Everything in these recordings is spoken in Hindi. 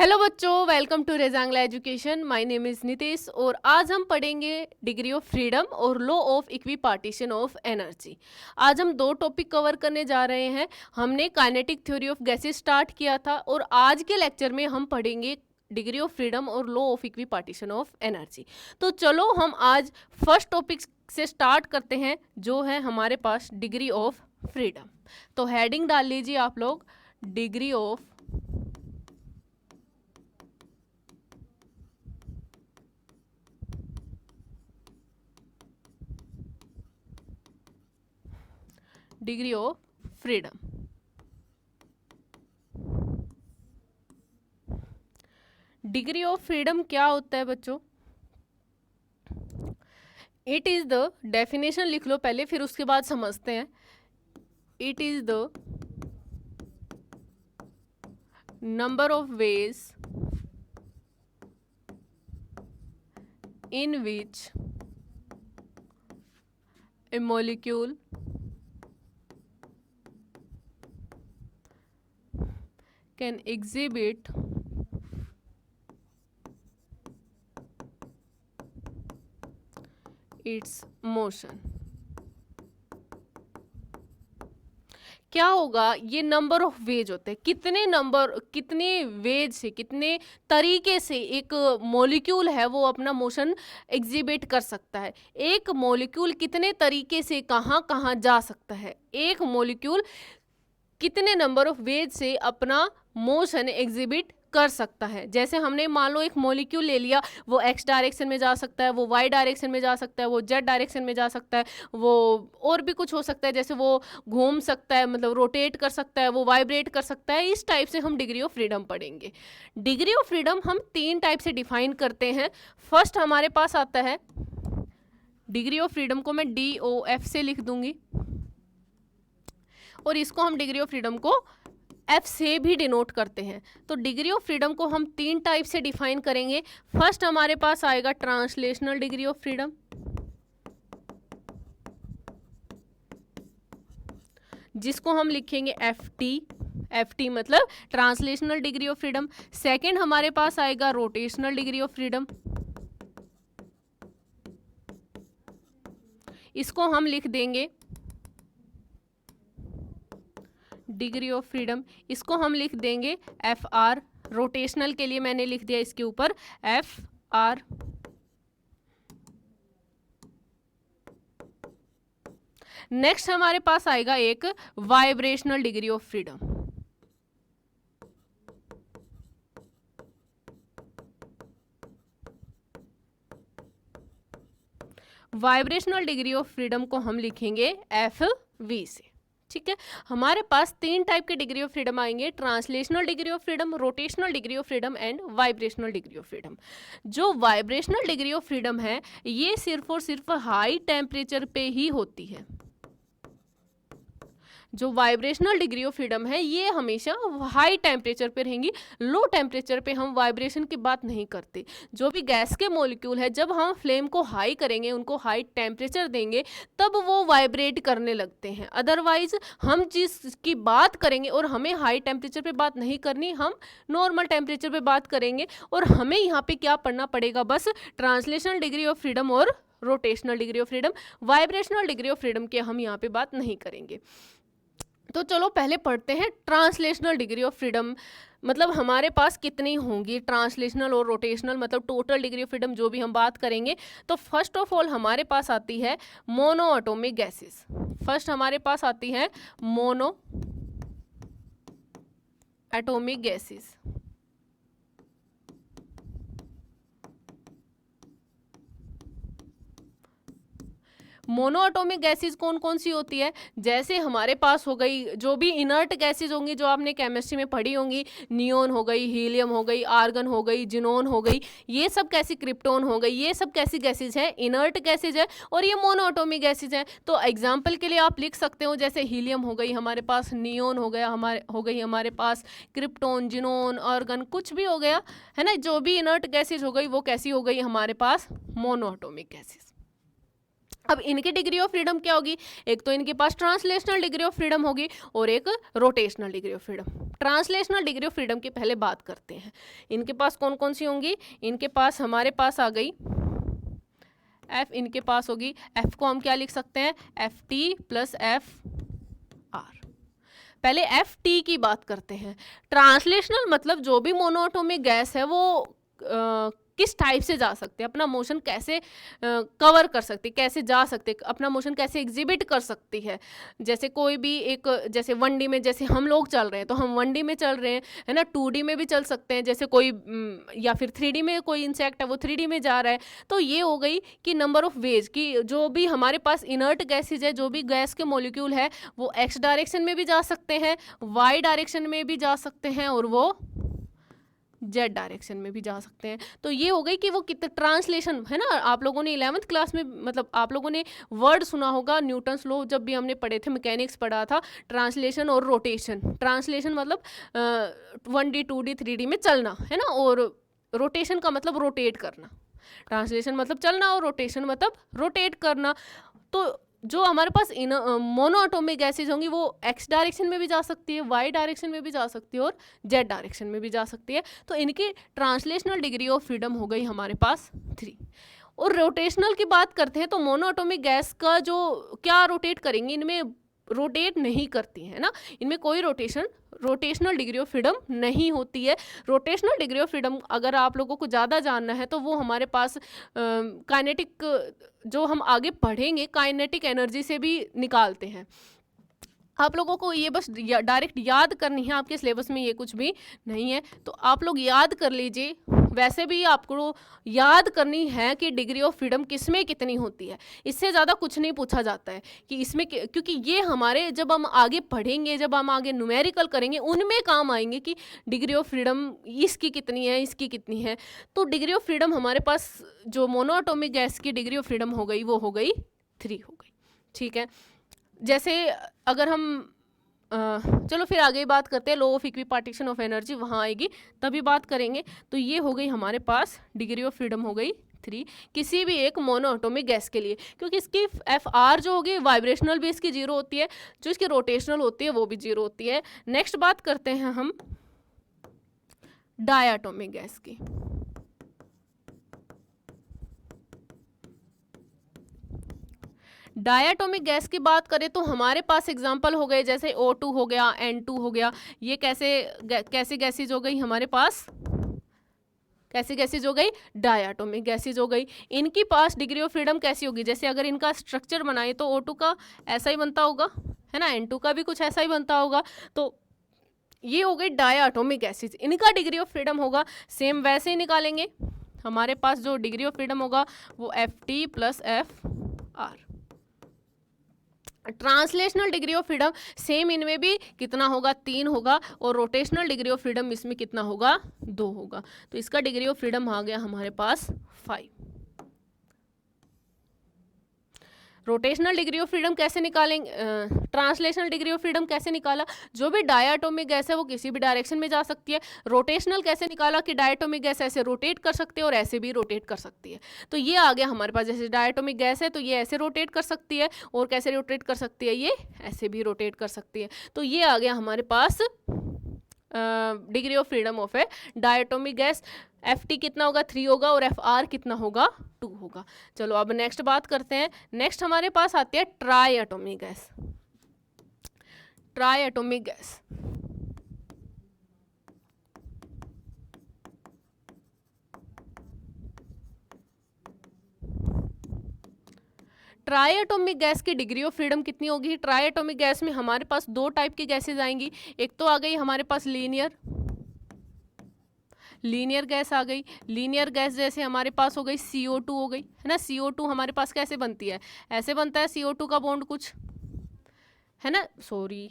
हेलो बच्चों, welcome to Rezangla education. My name is Nitesh और आज हम पढ़ेंगे डिग्री ऑफ फ्रीडम और law of equipartition of energy. आज हम दो टॉपिक कवर करने जा रहे हैं। हमने kinetic theory of gases start किया था और आज के लेक्चर में हम पढ़ेंगे डिग्री ऑफ फ्रीडम और law of equipartition of energy. तो चलो हम आज फर्स्ट टॉपिक से स्टार्ट करते हैं, जो है हमारे पास डिग्री ऑफ फ्रीडम। तो हेडिंग डाल लीजिए आप लोग, degree of degree of freedom. Degree of freedom क्या होता है बच्चों? इट इज द डेफिनेशन लिख लो पहले, फिर उसके बाद समझते हैं। It is the number of ways in which A molecule can exhibit its motion। क्या होगा? ये नंबर ऑफ वेज होते हैं, कितने वेज से, कितने तरीके से एक मॉलिक्यूल है वो अपना मोशन एग्जिबिट कर सकता है। एक मॉलिक्यूल कितने तरीके से कहाँ कहाँ जा सकता है, एक मॉलिक्यूल कितने नंबर ऑफ वेज से अपना मोशन एग्जिबिट कर सकता है। जैसे हमने मान लो एक मॉलिक्यूल ले लिया, वो एक्स डायरेक्शन में जा सकता है, वो वाई डायरेक्शन में जा सकता है, वो जेड डायरेक्शन में जा सकता है, वो और भी कुछ हो सकता है, जैसे वो घूम सकता है, मतलब रोटेट कर सकता है, वो वाइब्रेट कर सकता है। इस टाइप से हम डिग्री ऑफ फ्रीडम पढ़ेंगे। डिग्री ऑफ फ्रीडम हम तीन टाइप से डिफाइन करते हैं। फर्स्ट हमारे पास आता है डिग्री ऑफ फ्रीडम को मैं DOF से लिख दूंगी और इसको हम डिग्री ऑफ फ्रीडम को F से भी डिनोट करते हैं। तो डिग्री ऑफ फ्रीडम को हम तीन टाइप से डिफाइन करेंगे। फर्स्ट हमारे पास आएगा ट्रांसलेशनल डिग्री ऑफ फ्रीडम, जिसको हम लिखेंगे FT मतलब translational degree of freedom. Second हमारे पास आएगा रोटेशनल डिग्री ऑफ फ्रीडम, इसको हम लिख देंगे डिग्री ऑफ फ्रीडम, इसको हम लिख देंगे FR। रोटेशनल के लिए मैंने लिख दिया इसके ऊपर FR। नेक्स्ट हमारे पास आएगा एक vibrational degree of freedom. Vibrational degree of freedom को हम लिखेंगे FV से। ठीक है, हमारे पास तीन टाइप के डिग्री ऑफ फ्रीडम आएंगे, translational degree of freedom, rotational degree of freedom and vibrational degree of freedom. जो वाइब्रेशनल डिग्री ऑफ फ्रीडम है ये सिर्फ और सिर्फ हाई टेम्परेचर पे ही होती है। जो वाइब्रेशनल डिग्री ऑफ फ्रीडम है ये हमेशा हाई टेम्परेचर पे रहेंगी, लो टेम्परेचर पे हम वाइब्रेशन की बात नहीं करते। जो भी गैस के मॉलिक्यूल है, जब हम फ्लेम को हाई करेंगे, उनको हाई टेम्परेचर देंगे, तब वो वाइब्रेट करने लगते हैं। अदरवाइज हम जिसकी बात करेंगे और हमें हाई टेम्परेचर पे बात नहीं करनी, हम नॉर्मल टेम्परेचर पे बात करेंगे। और हमें यहाँ पे क्या पढ़ना पड़ेगा? बस ट्रांसलेशनल डिग्री ऑफ फ्रीडम और rotational degree of freedom. Vibrational degree of freedom की हम यहाँ पे बात नहीं करेंगे। तो चलो पहले पढ़ते हैं ट्रांसलेशनल डिग्री ऑफ फ्रीडम, मतलब हमारे पास कितनी होंगी ट्रांसलेशनल और रोटेशनल, मतलब टोटल डिग्री ऑफ फ्रीडम जो भी हम बात करेंगे। तो फर्स्ट ऑफ ऑल हमारे पास आती है मोनो एटॉमिक गैसेस। फर्स्ट हमारे पास आती है mono atomic gases. Mono atomic gases कौन कौन सी होती है? जैसे हमारे पास हो गई जो भी इनर्ट गैसेज होंगी, जो आपने केमिस्ट्री में पढ़ी होंगी, नियोन हो गई, हीलियम हो गई, आर्गन हो गई, जिनोन हो गई, ये सब कैसी, क्रिप्टोन हो गई, ये सब कैसी गैसेज हैं? इनर्ट गैसेज है और ये मोनो एटॉमिक गैसेज हैं। तो एग्जाम्पल के लिए आप लिख सकते हो, जैसे हीलियम हो गई हमारे पास, नियोन हो गया हमारे पास, क्रिप्टोन, जिनोन, आर्गन, कुछ भी हो गया है ना। जो भी इनर्ट गैसेज हो गई वो कैसी हो गई हमारे पास? Mono atomic gases. अब इनकी डिग्री ऑफ फ्रीडम क्या होगी? एक तो इनके पास ट्रांसलेशनल डिग्री ऑफ फ्रीडम होगी और एक rotational degree of freedom. Translational degree of freedom की पहले बात करते हैं। इनके पास कौन कौन सी होंगी? इनके पास हमारे पास आ गई एफ, इनके पास होगी एफ को हम क्या लिख सकते हैं? F T plus F R. पहले एफ टी की बात करते हैं। ट्रांसलेशनल मतलब जो भी मोनोएटॉमिक गैस है वो किस टाइप से जा सकते हैं, अपना मोशन कैसे कवर कर सकती, कैसे जा सकते, अपना मोशन कैसे एग्जिबिट कर सकती है। जैसे कोई भी एक, जैसे 1D में जैसे हम लोग चल रहे हैं तो हम 1D में चल रहे हैं, है ना, 2D में भी चल सकते हैं, जैसे कोई या फिर 3D में कोई इंसेक्ट है वो 3D में जा रहा है। तो ये हो गई कि नंबर ऑफ वेज की जो भी हमारे पास इनर्ट गैसेज है, जो भी गैस के मॉलिक्यूल है वो एक्स डायरेक्शन में भी जा सकते हैं, वाई डायरेक्शन में भी जा सकते हैं और वो जेड डायरेक्शन में भी जा सकते हैं। तो ये हो गई कि वो कितने ट्रांसलेशन है ना। आप लोगों ने 11th क्लास में मतलब आप लोगों ने वर्ड सुना होगा न्यूटन्स लॉ, जब भी हमने पढ़े थे, मैकेनिक्स पढ़ा था, ट्रांसलेशन और रोटेशन। ट्रांसलेशन मतलब 1D 2D 3D में चलना, है ना, और रोटेशन का मतलब रोटेट करना। ट्रांसलेशन मतलब चलना और रोटेशन मतलब रोटेट करना। तो जो हमारे पास इन मोनोएटॉमिक गैसेज होंगी वो एक्स डायरेक्शन में भी जा सकती है, वाई डायरेक्शन में भी जा सकती है और जेड डायरेक्शन में भी जा सकती है। तो इनकी ट्रांसलेशनल डिग्री ऑफ फ्रीडम हो गई हमारे पास 3। और रोटेशनल की बात करते हैं तो मोनोएटॉमिक गैस का जो क्या रोटेट करेंगे, इनमें रोटेट नहीं करती है ना, इनमें कोई रोटेशनल डिग्री ऑफ फ्रीडम नहीं होती है। रोटेशनल डिग्री ऑफ फ्रीडम अगर आप लोगों को ज़्यादा जानना है तो वो हमारे पास काइनेटिक, जो हम आगे पढ़ेंगे, काइनेटिक एनर्जी से भी निकालते हैं। आप लोगों को ये बस डायरेक्ट याद करनी है, आपके सिलेबस में ये कुछ भी नहीं है, तो आप लोग याद कर लीजिए। वैसे भी आपको याद करनी है कि डिग्री ऑफ फ्रीडम किस में कितनी होती है, इससे ज़्यादा कुछ नहीं पूछा जाता है कि इसमें, क्योंकि ये हमारे जब हम आगे पढ़ेंगे, जब हम आगे न्यूमेरिकल करेंगे, उनमें काम आएंगे कि डिग्री ऑफ फ्रीडम इसकी कितनी है, इसकी कितनी है। तो डिग्री ऑफ फ्रीडम हमारे पास जो मोनोएटॉमिक गैस की डिग्री ऑफ फ्रीडम हो गई वो हो गई 3 हो गई। ठीक है, जैसे अगर हम चलो फिर आगे बात करते हैं, law of equipartition of energy वहाँ आएगी तभी बात करेंगे। तो ये हो गई हमारे पास डिग्री ऑफ फ्रीडम हो गई 3 किसी भी एक मोनोएटॉमिक गैस के लिए, क्योंकि इसकी एफ आर जो होगी वाइब्रेशनल भी इसकी 0 होती है, जो इसकी रोटेशनल होती है वो भी 0 होती है। नेक्स्ट बात करते हैं हम डायटोमिक गैस की। डायटोमिक गैस की बात करें तो हमारे पास एग्जांपल हो गए जैसे O2 हो गया, N2 हो गया। ये कैसे गैसेज हो गई हमारे पास, कैसी गैसेज हो गई, डायटोमिक गैसेज हो गई। इनकी पास डिग्री ऑफ फ्रीडम कैसी होगी, जैसे अगर इनका स्ट्रक्चर बनाए तो O2 का ऐसा ही बनता होगा, है ना, N2 का भी कुछ ऐसा ही बनता होगा। तो ये हो गई डायटोमिक गैसेज, इनका डिग्री ऑफ फ्रीडम होगा सेम वैसे ही निकालेंगे। हमारे पास जो डिग्री ऑफ फ्रीडम होगा वो FT plus FR। Translational degree of freedom same इनमें भी कितना होगा, 3 होगा, और रोटेशनल डिग्री ऑफ फ्रीडम इसमें कितना होगा, 2 होगा। तो इसका डिग्री ऑफ फ्रीडम आ गया हमारे पास 5। रोटेशनल डिग्री ऑफ फ्रीडम कैसे निकालेंगे, ट्रांसलेशनल डिग्री ऑफ फ्रीडम कैसे निकाला, जो भी डायटोमिक गैस है वो किसी भी डायरेक्शन में जा सकती है। रोटेशनल कैसे निकाला कि डायटोमिक गैस ऐसे रोटेट कर सकती है और ऐसे भी रोटेट कर सकती है। तो ये आ गया हमारे पास, जैसे डायटोमिक गैस है तो ये ऐसे रोटेट कर सकती है, और कैसे रोटेट कर सकती है, ये ऐसे भी रोटेट कर सकती है। तो ये आ गया हमारे पास degree of freedom of a diatomic gas. FT कितना होगा, 3 होगा, और FR कितना होगा, 2 होगा। चलो अब नेक्स्ट बात करते हैं। नेक्स्ट हमारे पास आती है try atomic gas. Try atomic gas try atomic gas की डिग्री ऑफ फ्रीडम कितनी होगी। ट्राई एटोमिक गैस में हमारे पास 2 टाइप की गैसेज आएंगी। एक तो आ गई हमारे पास लीनियर गैस आ गई। लीनियर गैस जैसे हमारे पास हो गई CO2 हो गई, है ना। CO2 हमारे पास कैसे बनती है, ऐसे बनता है CO2 का बॉन्ड कुछ, है ना, सॉरी,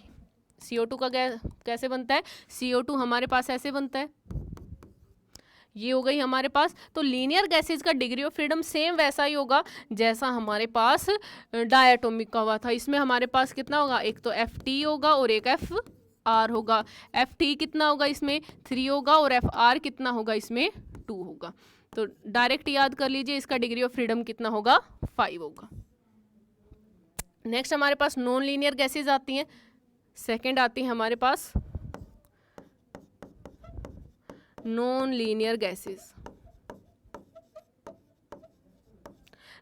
CO2 का गैस कैसे बनता है, CO2 हमारे पास ऐसे बनता है, ये हो गई हमारे पास। तो लीनियर गैसेज का डिग्री ऑफ फ्रीडम सेम वैसा ही होगा जैसा हमारे पास डायटोमिक का हुआ था। इसमें हमारे पास कितना होगा, एक तो FT होगा और एक FR होगा। FT कितना होगा इसमें, 3 होगा, और FR कितना होगा इसमें, 2 होगा। तो डायरेक्ट याद कर लीजिए, इसका डिग्री ऑफ फ्रीडम कितना होगा, 5 होगा। नेक्स्ट हमारे पास नॉन लीनियर गैसेज आती हैं। सेकेंड आती है हमारे पास non linear gases.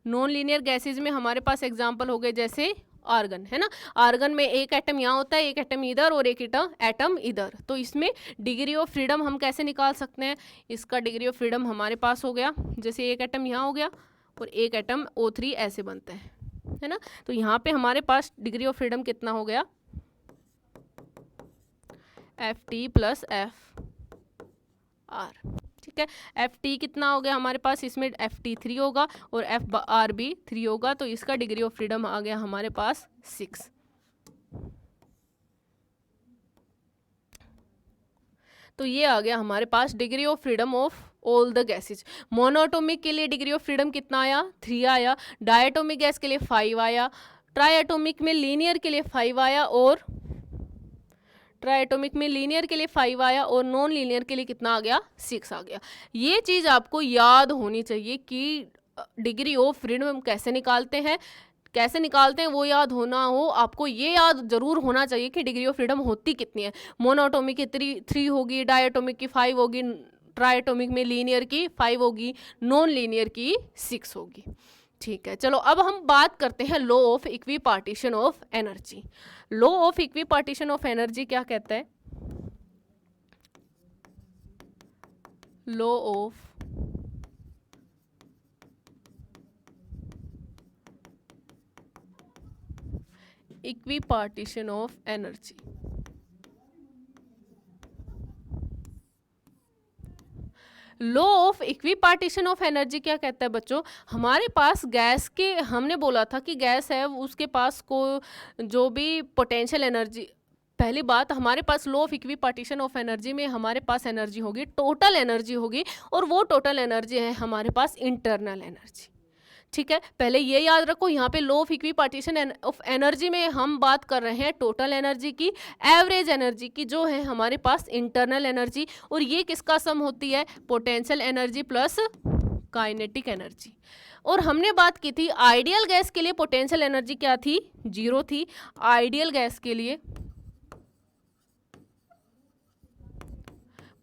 Non linear gases में हमारे पास एग्जाम्पल हो गए जैसे आर्गन, है ना। आर्गन में एक एटम यहाँ होता है, एक एटम इधर और एक एटम इधर। तो इसमें डिग्री ऑफ फ्रीडम हम कैसे निकाल सकते हैं? इसका डिग्री ऑफ फ्रीडम हमारे पास हो गया, जैसे एक एटम यहाँ हो गया और एक एटम O3 ऐसे बनता है ना। तो यहाँ पे हमारे पास डिग्री ऑफ फ्रीडम कितना हो गया? Ft प्लस F R, ठीक है। Ft कितना हो गया हमारे पास? इसमें Ft 3 होगा और Fr भी 3 होगा, तो इसका डिग्री ऑफ फ्रीडम आ गया हमारे पास 6। तो ये आ गया हमारे पास degree of freedom of all the gases. Monoatomic के लिए डिग्री ऑफ फ्रीडम कितना आया? 3 आया। डायटोमिक गैस के लिए 5 आया। ट्राइएटोमिक में लीनियर के लिए 5 आया और ट्राइएटोमिक में लीनियर के लिए 5 आया और नॉन लीनियर के लिए कितना आ गया? 6 आ गया। ये चीज़ आपको याद होनी चाहिए कि डिग्री ऑफ फ्रीडम हम कैसे निकालते हैं, कैसे निकालते हैं वो याद होना हो आपको। ये याद जरूर होना चाहिए कि डिग्री ऑफ फ्रीडम होती कितनी है। मोनोएटॉमिक की 3 होगी, डायएटोमिक की 5 होगी, ट्राइएटोमिक में लीनियर की 5 होगी, नॉन लीनियर की 6 होगी। ठीक है, चलो अब हम बात करते हैं law of equipartition of energy. Law of equipartition of energy क्या कहता है? Law of equipartition of energy. Law of equipartition of energy क्या कहता है बच्चों? हमारे पास गैस के, हमने बोला था कि गैस है उसके पास को जो भी पोटेंशियल एनर्जी, पहली बात हमारे पास law of equipartition of energy में हमारे पास एनर्जी होगी, टोटल एनर्जी होगी, और वो टोटल एनर्जी है हमारे पास इंटरनल एनर्जी। ठीक है, पहले ये याद रखो, यहाँ पे law of equipartition of energy में हम बात कर रहे हैं टोटल एनर्जी की, एवरेज एनर्जी की, जो है हमारे पास इंटरनल एनर्जी, और ये किसका सम होती है? Potential energy plus kinetic energy. और हमने बात की थी आइडियल गैस के लिए पोटेंशियल एनर्जी क्या थी? 0 थी। आइडियल गैस के लिए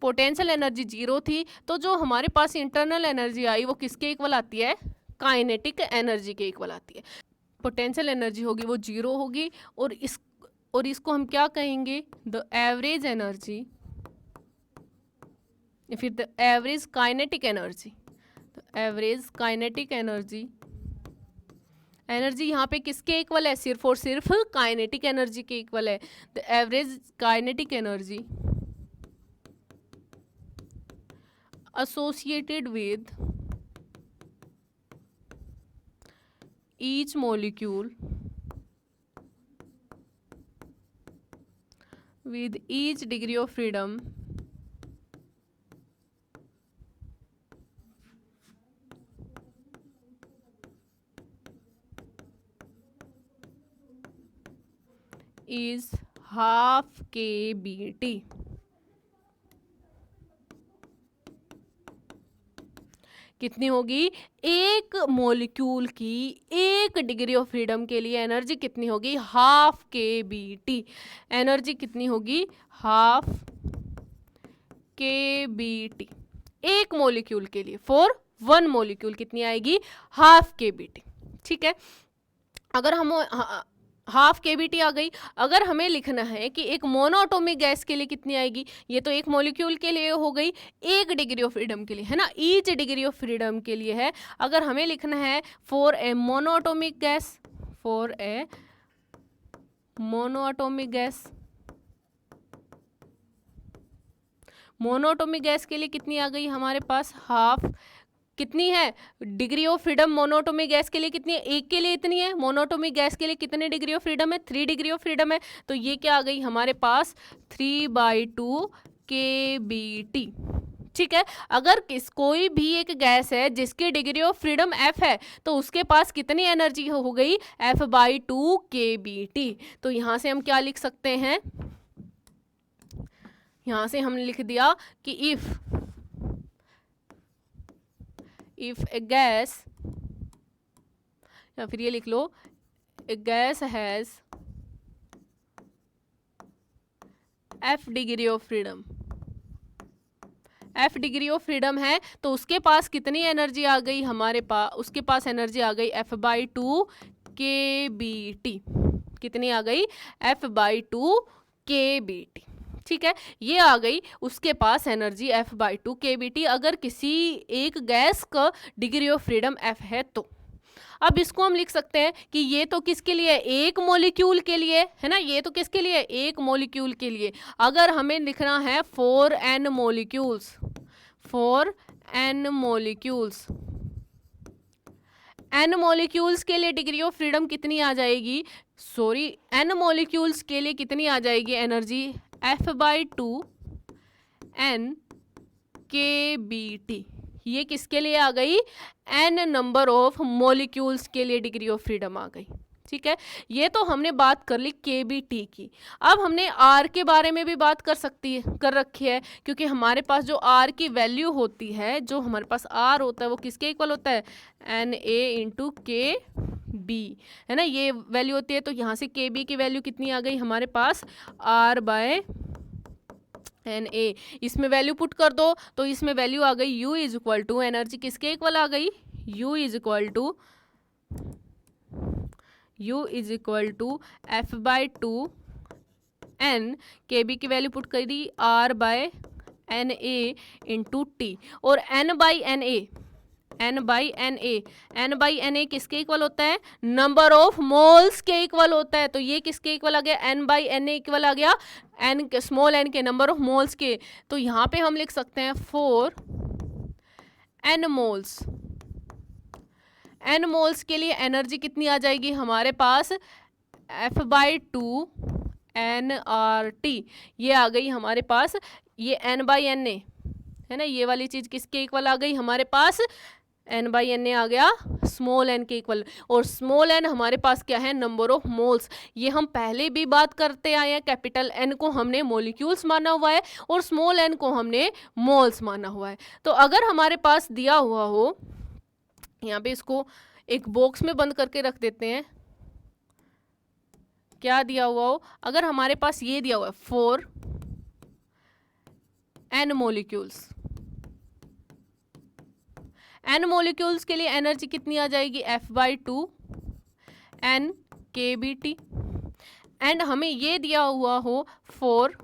पोटेंशियल एनर्जी 0 थी, तो जो हमारे पास इंटरनल एनर्जी आई वो किसके इक्वल आती है? काइनेटिक एनर्जी के इक्वल आती है। पोटेंशियल एनर्जी होगी वो 0 होगी, और इसको हम क्या कहेंगे? द एवरेज एनर्जी, या फिर द एवरेज काइनेटिक एनर्जी। तो एवरेज काइनेटिक एनर्जी, एनर्जी यहाँ पे किसके इक्वल है? सिर्फ और सिर्फ काइनेटिक एनर्जी के इक्वल है। The average kinetic energy associated with each molecule with each degree of freedom is half kBT। कितनी होगी? एक मॉलिक्यूल की 1 डिग्री ऑफ फ्रीडम के लिए एनर्जी कितनी होगी? Half kBT। एनर्जी कितनी होगी? हाफ kBT एक मॉलिक्यूल के लिए। फॉर 1 मॉलिक्यूल कितनी आएगी? Half kBT। ठीक है, अगर हम हाफ kBT आ गई। अगर हमें लिखना है कि एक मोनोएटॉमिक गैस के लिए कितनी आएगी, ये तो एक मॉलिक्यूल के लिए हो गई, 1 डिग्री ऑफ फ्रीडम के लिए, है ना, ईच डिग्री ऑफ फ्रीडम के लिए है। अगर हमें लिखना है for a monoatomic gas, for a monoatomic gas, monoatomic gas के लिए कितनी आ गई हमारे पास? हाफ। कितनी है degree of freedom monoatomic gas के लिए? कितनी है? एक के लिए इतनी है। मोनोएटॉमिक गैस के लिए कितने डिग्री ऑफ फ्रीडम है? 3 डिग्री ऑफ फ्रीडम है। तो ये क्या आ गई हमारे पास? 3/2 kBT। ठीक है, अगर कोई भी एक गैस है जिसकी डिग्री ऑफ फ्रीडम F है, तो उसके पास कितनी एनर्जी हो गई? F/2 kBT। तो यहाँ से हम क्या लिख सकते हैं? यहाँ से हमने लिख दिया कि इफ ए गैस, या फिर ये लिख लो, a gas has F degree of freedom, F degree of freedom है तो उसके पास कितनी एनर्जी आ गई हमारे पास, उसके पास एनर्जी आ गई F/2 kBt। कितनी आ गई? F/2 kBt। ठीक है, ये आ गई उसके पास एनर्जी F/2 kBt अगर किसी एक गैस का डिग्री ऑफ फ्रीडम F है तो। अब इसको हम लिख सकते हैं कि ये तो किसके लिए, एक मॉलिक्यूल के लिए है ना, ये तो किसके लिए, एक मॉलिक्यूल के लिए। अगर हमें लिखना है for n molecules, for n molecules, n molecules के लिए डिग्री ऑफ फ्रीडम कितनी आ जाएगी, सॉरी n मॉलिक्यूल्स के लिए कितनी आ जाएगी एनर्जी, F/2 n kBt। ये किसके लिए आ गई, n नंबर ऑफ मॉलिक्यूल्स के लिए डिग्री ऑफ फ्रीडम आ गई। ठीक है, ये तो हमने बात कर ली kBt की। अब हमने r के बारे में भी बात कर रखी है, क्योंकि हमारे पास जो r की वैल्यू होती है, जो हमारे पास r होता है वो किसके इक्वल होता है, Na/kb, है ना, ये वैल्यू होती है। तो यहाँ से kb की वैल्यू कितनी आ गई हमारे पास, R/Na। इसमें वैल्यू पुट कर दो तो इसमें वैल्यू आ गई U is equal to, energy किसके इक्वल आ गई, U is equal to F/2 n, kb की वैल्यू पुट करी R/Na इंटू टी, और n/Na किसके इक्वल होता है, नंबर ऑफ मोल्स के इक्वल होता है। तो ये किसके इक्वल आ गया, n/Na इक्वल आ गया स्मॉल n के नंबर ऑफ मोल्स के। तो यहाँ पे हम लिख सकते हैं for n moles, n moles के लिए एनर्जी कितनी आ जाएगी हमारे पास, F/2 nRT। ये आ गई हमारे पास, ये n/Na है ना, ये वाली चीज किसके इक्वल आ गई हमारे पास, n/Na आ गया स्मॉल n के इक्वल। और स्मॉल n हमारे पास क्या है, नंबर ऑफ मोल्स। ये हम पहले भी बात करते आए हैं, कैपिटल n को हमने मॉलिक्यूल्स माना हुआ है और स्मॉल n को हमने मोल्स माना हुआ है। तो अगर हमारे पास दिया हुआ हो, यहाँ पे इसको एक बॉक्स में बंद करके रख देते हैं, क्या दिया हुआ हो, अगर हमारे पास ये दिया हुआ है for n molecules, n molecules के लिए एनर्जी कितनी आ जाएगी, F/2 n kBt। एंड हमें ये दिया हुआ हो for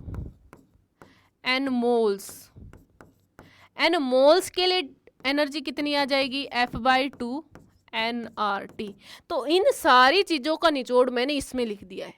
n moles, n moles के लिए एनर्जी कितनी आ जाएगी, F/2 nRT। तो इन सारी चीजों का निचोड़ मैंने इसमें लिख दिया है।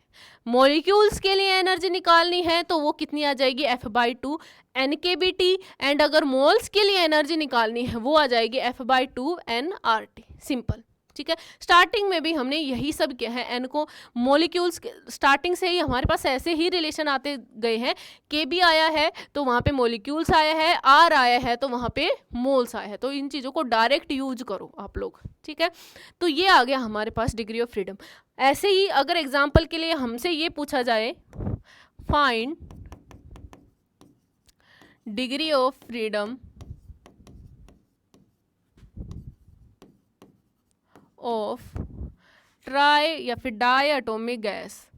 मॉलिक्यूल्स के लिए एनर्जी निकालनी है तो वो कितनी आ जाएगी, F/2 nkBt। एंड अगर मोल्स के लिए एनर्जी निकालनी है वो आ जाएगी F/2 nRT। सिंपल, ठीक है। स्टार्टिंग में भी हमने यही सब किया है, एन को मॉलिक्यूल्स स्टार्टिंग से ही हमारे पास ऐसे ही रिलेशन आते गए हैं, Kb आया है तो वहाँ पे मॉलिक्यूल्स आया है, R आया है तो वहाँ पे मोल्स आया है। तो इन चीज़ों को डायरेक्ट यूज करो आप लोग, ठीक है। तो ये आ गया हमारे पास डिग्री ऑफ फ्रीडम। ऐसे ही अगर एग्जाम्पल के लिए हमसे ये पूछा जाए, find degree of freedom of try या फिर डाई एटॉमिक गैस,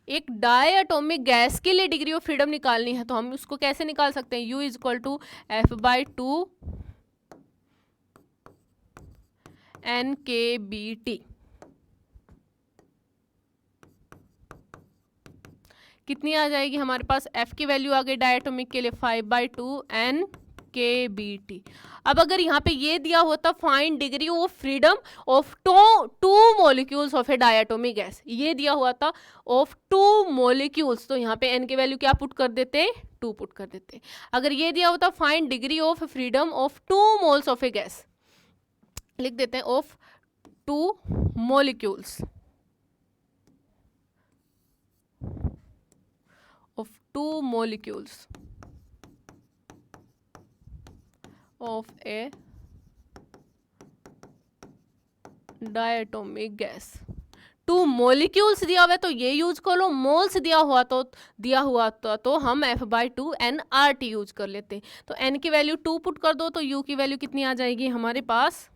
एक डाई एटॉमिक गैस के लिए डिग्री ऑफ फ्रीडम निकालनी है तो हम उसको कैसे निकाल सकते हैं, U is equal to F/2 nkBt। कितनी आ जाएगी हमारे पास, F की वैल्यू आ गई डायटोमिक के लिए 5/2 nkBt। अब अगर यहाँ पे ये दिया होता find degree of freedom of two molecules of a diatomic gas, ये दिया हुआ था ऑफ 2 मॉलिक्यूल्स, तो यहाँ पे n की वैल्यू क्या पुट कर देते, 2 पुट कर देते। अगर ये दिया होता find degree of freedom of 2 moles of A gas, लिख देते हैं of 2 molecules of 2 molecules of a diatomic gas। 2 molecules दिया हुआ है तो ये यूज कर लो, मोल्स दिया हुआ तो हम F/2 nRT यूज कर लेते। तो n की वैल्यू 2 पुट कर दो तो U की वैल्यू कितनी आ जाएगी हमारे पास,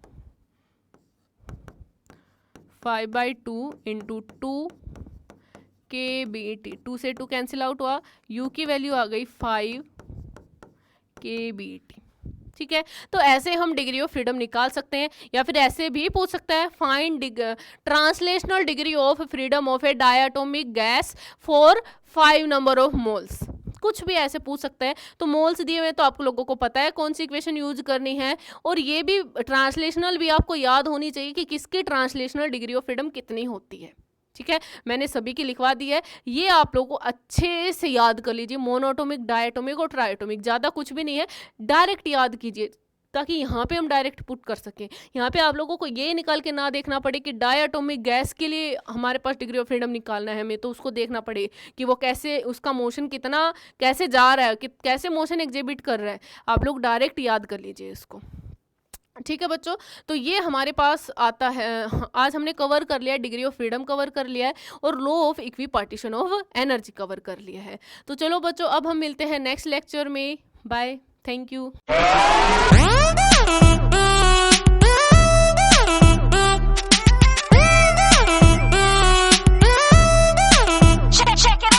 5/2 इंटू 2 के बी टी, 2 से 2 कैंसिल आउट हुआ, यू की वैल्यू आ गई 5 के बी टी। ठीक है, तो ऐसे हम डिग्री ऑफ फ्रीडम निकाल सकते हैं, या फिर ऐसे भी पूछ सकता है find translational degree of freedom of a diatomic gas for 5 number of moles, कुछ भी ऐसे पूछ सकता है। तो मोल्स दिए हुए तो आप लोगों को पता है कौन सी इक्वेशन यूज करनी है, और ये भी ट्रांसलेशनल भी आपको याद होनी चाहिए कि किसकी ट्रांसलेशनल डिग्री ऑफ फ्रीडम कितनी होती है। ठीक है, मैंने सभी की लिखवा दी है, ये आप लोगों को अच्छे से याद कर लीजिए। मोनोटोमिक, डायटोमिक और ट्राइटोमिक, ज़्यादा कुछ भी नहीं है, डायरेक्ट याद कीजिए ताकि यहाँ पे हम डायरेक्ट पुट कर सकें। यहाँ पे आप लोगों को ये निकाल के ना देखना पड़े कि डायटोमिक गैस के लिए हमारे पास डिग्री ऑफ फ्रीडम निकालना है हमें, तो उसको देखना पड़े कि वो कैसे, उसका मोशन कितना, कैसे जा रहा है, कैसे मोशन एग्जिबिट कर रहा है। आप लोग डायरेक्ट याद कर लीजिए इसको। ठीक है बच्चों, तो ये हमारे पास आता है। आज हमने कवर कर लिया है, डिग्री ऑफ फ्रीडम कवर कर लिया है, और law of equi partition of energy cover कर लिया है। तो चलो बच्चों, अब हम मिलते हैं नेक्स्ट लेक्चर में। Bye, thank you.